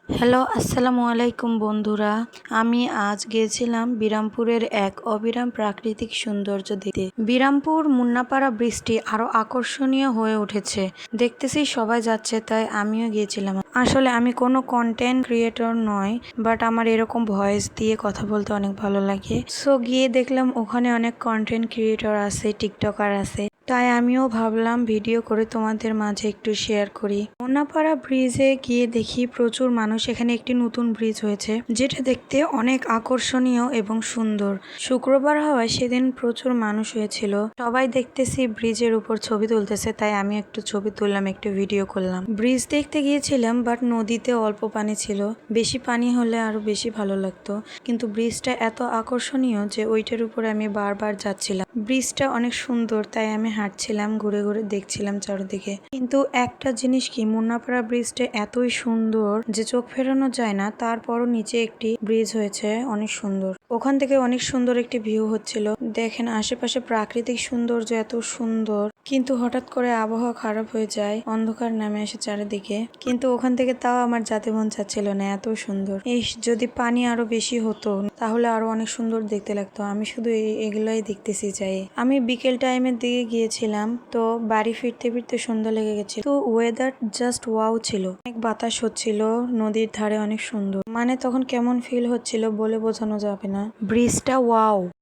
Hello, আসসালামু আলাইকুম বন্ধুরা। আমি আজ গিয়েছিলাম বিরামপুরের এক অবিরাম প্রাকৃতিক সৌন্দর্য দেখতে। বিরামপুর মুন্নাপাড়া ব্রিজটি আরো আকর্ষণীয় হয়ে উঠেছে। দেখতেছি সবাই যাচ্ছে, তাই আমিও গিয়েছিলাম। আসলে আমি কোনো কন্টেন্ট ক্রিয়েটর নয়, বাট আমার এরকম ভয়েস দিয়ে কথা বলতে অনেক ভালো লাগে। সো গিয়ে দেখলাম ওখানে অনেক কন্টেন্ট ক্রিয়েটর আছে, টিকটকার আছে। তাই আমিও ভাবলাম ভিডিও করে তোমাদের মাঝে একটু শেয়ার করি। মুন্নাপাড়া ব্রিজে গিয়ে দেখি প্রচুর মানুষ। এখানে একটি নতুন ব্রিজ হয়েছে, যেটা দেখতে অনেক আকর্ষণীয় এবং সুন্দর। শুক্রবার হওয়ায় সেদিন প্রচুর মানুষ হয়েছিল। সবাই দেখতেছি ব্রিজের উপর ছবি তুলতেছে, তাই আমি একটু ছবি তুললাম, একটু ভিডিও করলাম। ব্রিজ দেখতে গিয়েছিলাম, বাট নদীতে অল্প পানি ছিল। বেশি পানি হলে আরো বেশি ভালো লাগতো, কিন্তু ব্রিজটা এত আকর্ষণীয় যে ওইটার উপরে আমি বারবার যাচ্ছিলাম। ব্রিজটা অনেক সুন্দর, তাই আমি হাঁটছিলাম, ঘুরে ঘুরে দেখছিলাম চারিদিকে। কিন্তু একটা জিনিস কি, মুন্নাপাড়া ব্রিজটা এতই সুন্দর যে চোখ ফেরানো যায় না। তারপরও নিচে একটি ব্রিজ হয়েছে, অনেক সুন্দর। ওখান থেকে অনেক সুন্দর একটি ভিউ হচ্ছিল। দেখেন আশেপাশে প্রাকৃতিক সৌন্দর্য এত সুন্দর, কিন্তু হঠাৎ করে আবহাওয়া খারাপ হয়ে যায়, অন্ধকার নামে আসে চারিদিকে। কিন্তু ওখান থেকে তাও আমার যেতে মন চাচ্ছিল না, এত সুন্দর। এই যদি পানি আরো বেশি হতো তাহলে আরো অনেক সুন্দর দেখতে লাগতো। আমি শুধু এগুলাই দেখতেছি যাই। আমি বিকেল টাইমের দিকে গিয়েছিলাম, তো বাড়ি ফিরতে ফিরতে সন্ধ্যা লেগে গেছে। তো ওয়েদার জাস্ট ওয়াও ছিল। অনেক বাতাস হচ্ছিল, নদীর ধারে অনেক সুন্দর। মানে তখন কেমন ফিল হচ্ছিল বলে বোঝানো যাবে না। ব্রিজটা ওয়াও।